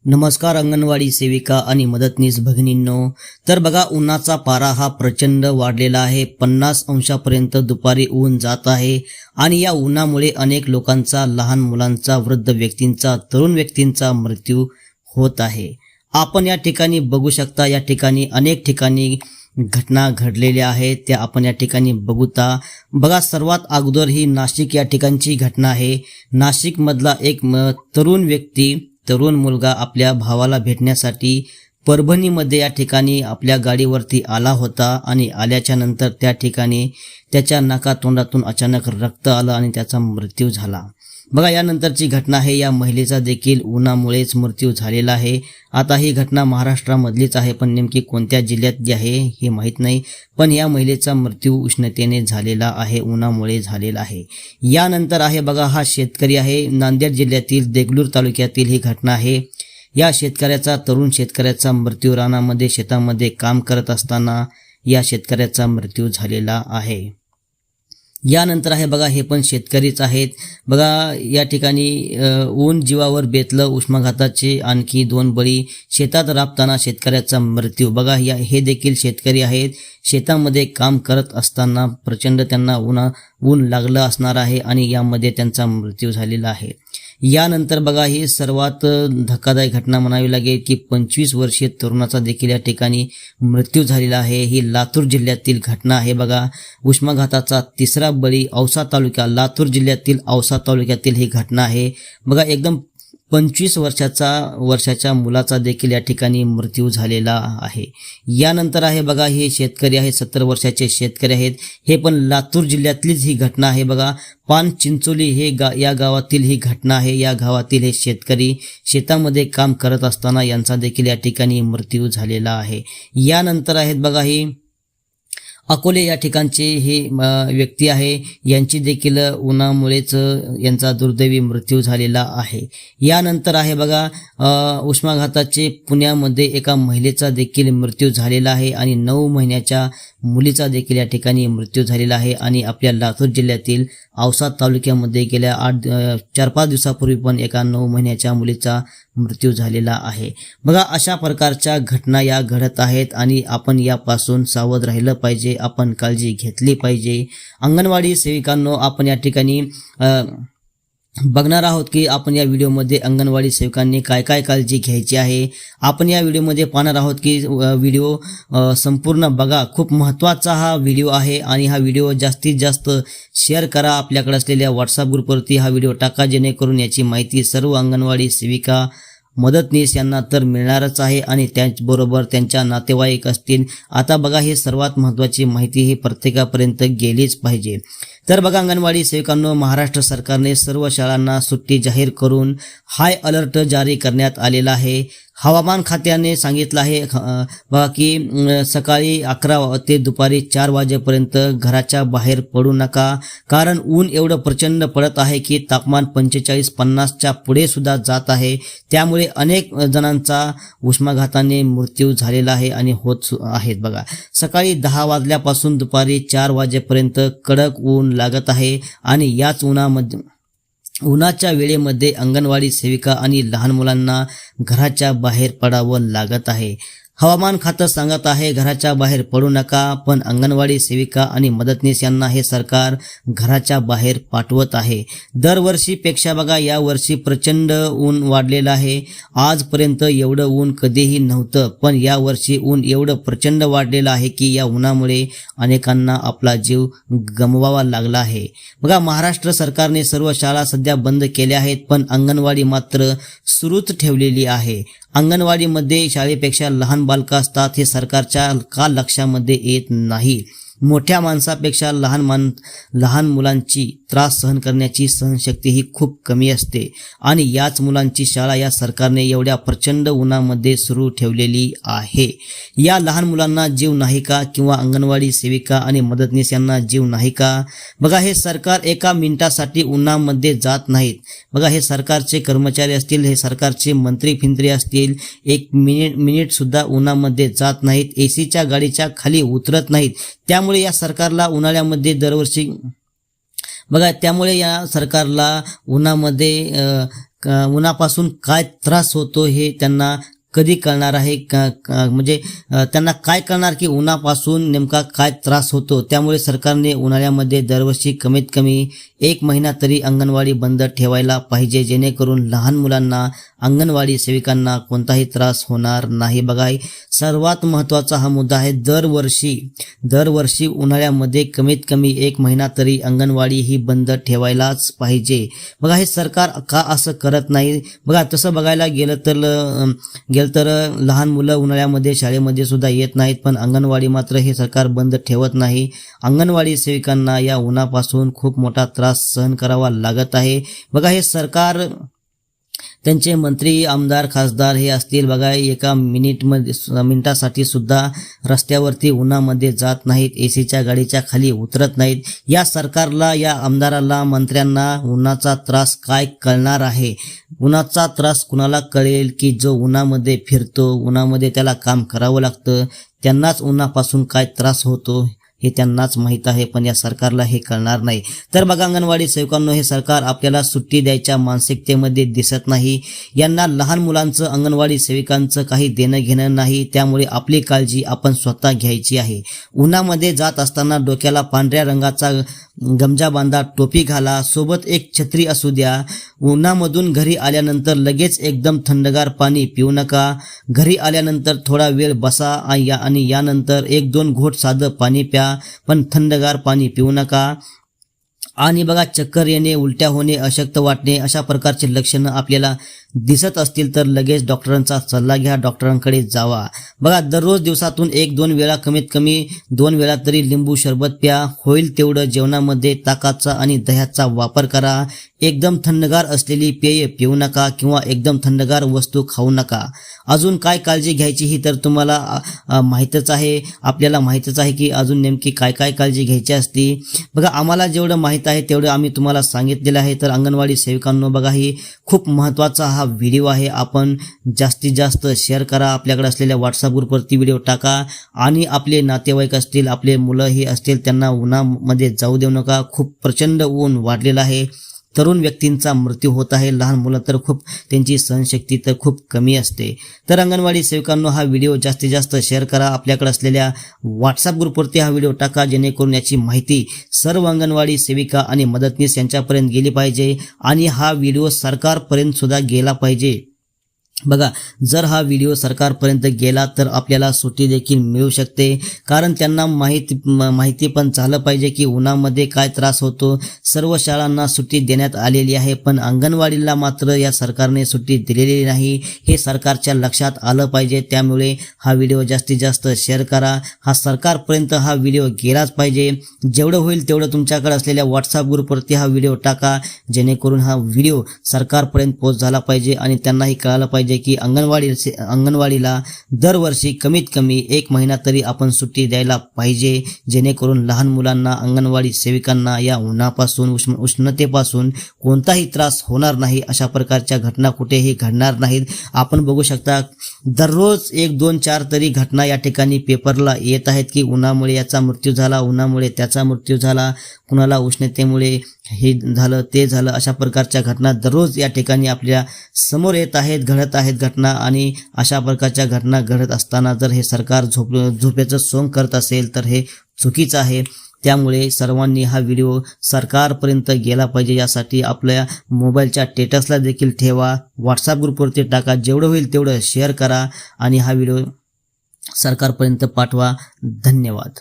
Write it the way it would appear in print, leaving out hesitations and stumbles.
नमस्कार अंगणवाडी सेविका आणि मदतनीस भगिनींनो। तर बघा, उन्हाचा पारा हा प्रचंड वाढलेला आहे। 50 अंशापर्यंत दुपारी ऊन जात आहे आणि या उन्हामुळे अनेक लोकांचा, लहान मुलांचा, वृद्ध व्यक्तींचा, तरुण व्यक्तींचा मृत्यू होत आहे। आपण या ठिकाणी बघू शकता, या ठिकाणी अनेक ठिकाणी घटना घडलेल्या आहेत, त्या आपण या ठिकाणी बघूता। बघा, सर्वात अगोदर ही नाशिक या ठिकाणची घटना आहे। नाशिक मधला एक तरुण मुलगा आपल्या भावाला भेटण्यासाठी परभणीमध्ये या ठिकाणी आपल्या गाडीवरती आला होता आणि आल्याच्या नंतर त्या ठिकाणी त्याच्या नाकातोंडातून अचानक रक्त आलं आणि त्याचा मृत्यू झाला। बघा, यानंतरची घटना आहे। या महिलेचा देखील उन्हामुळेच मृत्यू झालेला आहे। आता ही घटना महाराष्ट्रामधलीच आहे, पण नेमकी कोणत्या जिल्ह्यातली आहे हे माहीत नाही, पण या महिलेचा मृत्यू उष्णतेने झालेला आहे, उन्हामुळे झालेला आहे। यानंतर आहे बघा, हा शेतकरी आहे, नांदेड जिल्ह्यातील देगलूर तालुक्यातील ही घटना आहे। या तरुण शेतकऱ्याचा मृत्यू रानामध्ये, शेतामध्ये काम करत असताना या शेतकऱ्याचा मृत्यू झालेला आहे। यानंतर आहे बघा, हे पण शेतकरीच आहेत। बघा, या ठिकाणी ऊन जीवावर बेतलं, उष्माघाताचे आणखी 2 बळी, शेतात राबताना शेतकऱ्याचा मृत्यू। बघा, हे देखील शेतकरी आहेत, शेतामध्ये काम करत असताना प्रचंड त्यांना ऊन लागलं असणार आहे आणि यामध्ये त्यांचा मृत्यू झालेला आहे। यानंतर बघा, ही सर्वात धक्कादायक घटना म्हणावी लागेल की 25 वर्षीय तरुणाचा देखील या ठिकाणी मृत्यू झालेला आहे। ही लातूर जिल्ह्यातील घटना आहे। बघा, उष्माघाताचा 3रा बळी लातूर जिल्ह्यातील औसा तालुक्यातील ही घटना आहे। बघा, एकदम 25 वर्षाच्या मुलाचा देखील या ठिकाणी मृत्यू झालेला आहे। यानंतर आहे बघा, हे शेतकरी आहे, 70 वर्षाचे शेतकरी आहेत, हे पण लातूर जिल्ह्यातलीच ही घटना आहे। बघा, पानचिंचोली या गावातील ही घटना आहे। या गावातील हे शेतकरी शेतामध्ये काम करत असताना यांचा देखील या ठिकाणी मृत्यू झालेला आहे। यानंतर आहेत बघा, ही अकोले या ठिकाणचे हे व्यक्ती आहे, यांची देखील उन्हामुळेच यांचा दुर्दैवी मृत्यू झालेला आहे। यानंतर आहे बघा, उष्माघाताचे पुण्यामध्ये एका महिलेचा देखील मृत्यू झालेला आहे आणि 9 महिन्याच्या मुलीचा देखील या ठिकाणी मृत्यू झालेला आहे। आणि आपल्या लातूर जिल्ह्यातील औसा तालुक्यामध्ये गेल्या 4-5 दिवसापूर्वी पण एका 9 महिन्याच्या मुलीचा मृत्यू झालेला आहे। बघा, अशा प्रकारच्या घटना या घडत आहेत आणि आपण यापासून सावध राहिलं पाहिजे, आपण काळजी घेतली पाहिजे। अंगणवाडी सेविकांनो, आपण या ठिकाणी बघणार आहोत की आपण या व्हिडिओमध्ये अंगणवाडी सेवकांनी काय काय काळजी घ्यायची आहे। आपण या व्हिडिओमध्ये पाहणार आहोत की व्हिडिओ संपूर्ण बघा, खूप महत्त्वाचा हा व्हिडिओ आहे आणि हा व्हिडिओ जास्तीत जास्त शेअर करा। आपल्याकडे असलेल्या व्हॉट्सअप ग्रुपवरती हा व्हिडिओ टाका, जेणेकरून याची माहिती सर्व अंगणवाडी सेविका, मदतनीस यांना तर मिळणारच आहे आणि त्याचबरोबर त्यांच्या नातेवाईक असतील। आता बघा, ही सर्वात महत्त्वाची माहिती ही प्रत्येकापर्यंत गेलीच पाहिजे। तर बघा, अंगणवाडी सेविकांनो, महाराष्ट्र सरकारने सर्व शाळांना सुट्टी जाहीर करून हाय अलर्ट जारी करण्यात आलेला आहे। हवामान खात्याने सांगितलं आहे बघा की सकाळी 11 ते दुपारी 4 वाजेपर्यंत घराच्या बाहेर पडू नका, कारण ऊन एवढं प्रचंड पडत आहे की तापमान 45-50च्या पुढे सुद्धा जात आहे। त्यामुळे अनेक जणांचा उष्माघाताने मृत्यू झालेला आहे आणि होत आहेत। बघा, सकाळी 10 वाजल्यापासून दुपारी 4 वाजेपर्यंत कडक ऊन लागत आहे आणि याच उन्हाच्या वेळेमध्ये अंगणवाडी सेविका आणि लहान मुलांना घराच्या बाहेर पडावं लागत आहे। हवामान खातं सांगत आहे घराच्या बाहेर पडू नका, पण अंगणवाडी सेविका आणि मदतनीस यांना हे सरकार घराच्या बाहेर पाठवत आहे। दरवर्षीपेक्षा बघा, यावर्षी प्रचंड ऊन वाढलेलं आहे। आजपर्यंत एवढं ऊन कधीही नव्हतं, पण यावर्षी ऊन एवढं प्रचंड वाढलेलं आहे की या उन्हामुळे अनेकांना आपला जीव गमवावा लागला आहे। बघा, महाराष्ट्र सरकारने सर्व शाळा सध्या बंद केल्या आहेत, पण अंगणवाडी मात्र सुरूच ठेवलेली आहे। अंगणवाडीमध्ये शाळेपेक्षा लहान बालकं असतात, हे सरकारच्या का लक्षामध्ये येत नाही। मोठ्या माणसापेक्षा लहान मुलांची त्रास सहन करण्याची सहनशक्ती ही खूप कमी असते आणि याच मुलांची शाळा या सरकारने एवढ्या प्रचंड उन्हामध्ये सुरू ठेवलेली आहे। या लहान मुलांना जीव नाही का, किंवा अंगणवाडी सेविका आणि मदतनीस यांना जीव नाही का? बघा, हे सरकार एका मिनिटासाठी उन्हामध्ये जात नाहीत। बघा, हे सरकारचे कर्मचारी असतील, हे सरकारचे मंत्री फिंत्री असतील, 1 मिनिट सुद्धा उन्हामध्ये जात नाहीत, एसीच्या गाडीच्या खाली उतरत नाहीत। त्यामुळे या सरकारला उन्हाळ्यामध्ये दरवर्षी बघा, त्यामुळे या सरकारला उन्हामध्ये उन्हापासून काय त्रास होतो हे त्यांना कधी कळणार आहे म्हणजे त्यांना काय कळणार की उन्हापासून नेमका काय त्रास होतो. त्यामुळे सरकारने उन्हाळ्यामध्ये दरवर्षी कमीत कमी 1 महिना तरी अंगणवाडी बंद ठेवायला पाहिजे, जेणेकरून लहान मुलांना, अंगणवाडी सेविकांना कोणताही त्रास होणार नाही. बघा, सर्वात महत्त्वाचा हा मुद्दा आहे. दरवर्षी उन्हाळ्यामध्ये कमीत कमी 1 महिना तरी अंगणवाडी ही बंद ठेवायलाच पाहिजे. बघा, हे सरकार का असं करत नाही. बघा, तसं बघायला गेलं तर लहान मुलं उन्हाळ्यामध्ये शाळेमध्ये सुद्धा येत नाहीत, पण अंगणवाडी मात्र हे सरकार बंद ठेवत नाही. अंगणवाडी सेविकांना या उन्हापासून खूप मोठा त्रास सहन करावा लागत आहे. बघा, हे सरकार, त्यांचे मंत्री, आमदार, खासदार हे असतील, बघा, एका मिनिटासाठी सुद्धा रस्त्यावरती उन्हामध्ये जात नाहीत, एसीच्या गाडीच्या खाली उतरत नाहीत. या सरकारला, या आमदाराला, मंत्र्यांना उन्हाचा त्रास काय कळणार आहे? उन्हाचा त्रास कुणाला कळेल? की जो उन्हामध्ये फिरतो, उन्हामध्ये त्याला काम करावं लागतं, त्यांनाच उन्हापासून काय त्रास होतो हे त्यांनाच माहीत आहे, पण या सरकारला हे कळणार नाही. तर बघा अंगणवाडी सेवकांनो, हे सरकार आपल्याला सुट्टी द्यायच्या मानसिकतेमध्ये दिसत नाही. यांना लहान मुलांचं, अंगणवाडी सेविकांचं काही देणं घेणं नाही. त्यामुळे आपली काळजी आपण स्वतः घ्यायची आहे. उन्हामध्ये जात असताना डोक्याला पांढऱ्या रंगाचा गमजा बांधा, टोपी घाला, सोबत एक छत्री असू द्या. उन्हामधून घरी आल्यानंतर लगेच एकदम थंडगार पाणी पिऊ नका. घरी आल्यानंतर थोडा वेळ बसा आणि यानंतर 1-2 घोट साधं पाणी प्या, पण थंडगार पाणी पिऊ नका. आणि बघा, चक्कर येणे, उलट्या होणे, अशक्त वाटणे अशा प्रकारचे लक्षणं आपल्याला दिसत असतील तर लगेच डॉक्टरांचा सल्ला घ्या, डॉक्टरांकडे जावा. बघा, दररोज दिवसातून 1-2 वेळा, कमीत कमी 2 वेळा तरी लिंबू सरबत प्या. होईल तेवढं जेवणामध्ये ताकाचा आणि दह्याचा वापर करा. एकदम थंडगार असलेली पेय पिऊ नका किंवा एकदम थंडगार वस्तू खाऊ नका. अजून काय काळजी घ्यायची ही तर तुम्हाला माहीतच आहे, आपल्याला माहीतच आहे की अजून नेमकी काय काय काळजी घ्यायची असती. बघा, आम्हाला जेवढं माहीत आहे तेवढं आम्ही तुम्हाला सांगितलेलं आहे. तर अंगणवाडी सेविकांनो, बघा, ही खूप महत्त्वाचा हा व्हिडिओ आहे. आपण जास्तीत जास्त शेअर करा, आपल्याकडे असलेल्या व्हॉट्सअप ग्रुपवरती व्हिडिओ टाका आणि आपले नातेवाईक असतील, आपले मुलं हे असतील, त्यांना उन्हामध्ये जाऊ देऊ नका. खूप प्रचंड ऊन वाढलेलं आहे. तरुण व्यक्तींचा मृत्यू होत आहे. लहान मुलं तर खूप, त्यांची सहनशक्ती तर खूप कमी असते. तर अंगणवाडी सेविकांनो, हा व्हिडिओ जास्तीत जास्त शेअर करा, आपल्याकडे असलेल्या व्हॉट्सअप ग्रुपवरती हा व्हिडिओ टाका, जेणेकरून याची माहिती सर्व अंगणवाडी सेविका आणि मदतनीस यांच्यापर्यंत गेली पाहिजे आणि हा व्हिडिओ सरकारपर्यंत सुद्धा गेला पाहिजे. बघा, जर हा व्हिडिओ सरकारपर्यंत गेला तर आपल्याला सुट्टी देखील मिळू शकते, कारण त्यांना माहिती पण झालं पाहिजे की उन्हामध्ये काय त्रास होतो. सर्व शाळांना सुट्टी देण्यात आलेली आहे, पण अंगणवाडीला मात्र या सरकारने सुट्टी दिलेली नाही. हे सरकारच्या लक्षात आलं पाहिजे. त्यामुळे हा व्हिडिओ जास्तीत जास्त शेअर करा. हा सरकारपर्यंत हा व्हिडिओ गेलाच पाहिजे. जेवढं होईल तेवढं तुमच्याकडे असलेल्या व्हॉट्सअप ग्रुपवरती हा व्हिडिओ टाका, जेणेकरून हा व्हिडिओ सरकारपर्यंत पोहोच झाला पाहिजे आणि त्यांनाही कळालं पाहिजे की अंगणवाडीला दरवर्षी कमीत कमी 1 महिना तरी आपण सुट्टी द्यायला पाहिजे, जेणेकरून लहान मुलांना, अंगणवाडी सेविकांना या उन्हापासून, उष्णतेपासून कोणताही त्रास होणार नाही. अशा प्रकारच्या घटना कुठेही घडणार नाहीत. आपण बघू शकता, दररोज 1, 2, 4 तरी घटना या ठिकाणी पेपरला येत आहेत की उन्हामुळे याचा मृत्यू झाला, उन्हामुळे त्याचा मृत्यू झाला, कुणाला उष्णतेमुळे हे झालं, ते झालं. अशा प्रकारच्या घटना दररोज या ठिकाणी आपल्या समोर येत आहेत, घडत आहेत घटना. आणि अशा प्रकारच्या घटना घडत असताना जर हे सरकार झोपेचं सोंग करत असेल तर हे चुकीचं आहे. त्यामुळे सर्वांनी हा व्हिडिओ सरकारपर्यंत गेला पाहिजे. यासाठी आपल्या मोबाईलच्या स्टेटसला देखील ठेवा, व्हॉट्सअप ग्रुपवरती टाका, जेवढं होईल तेवढं शेअर करा आणि हा व्हिडिओ सरकारपर्यंत पाठवा. धन्यवाद.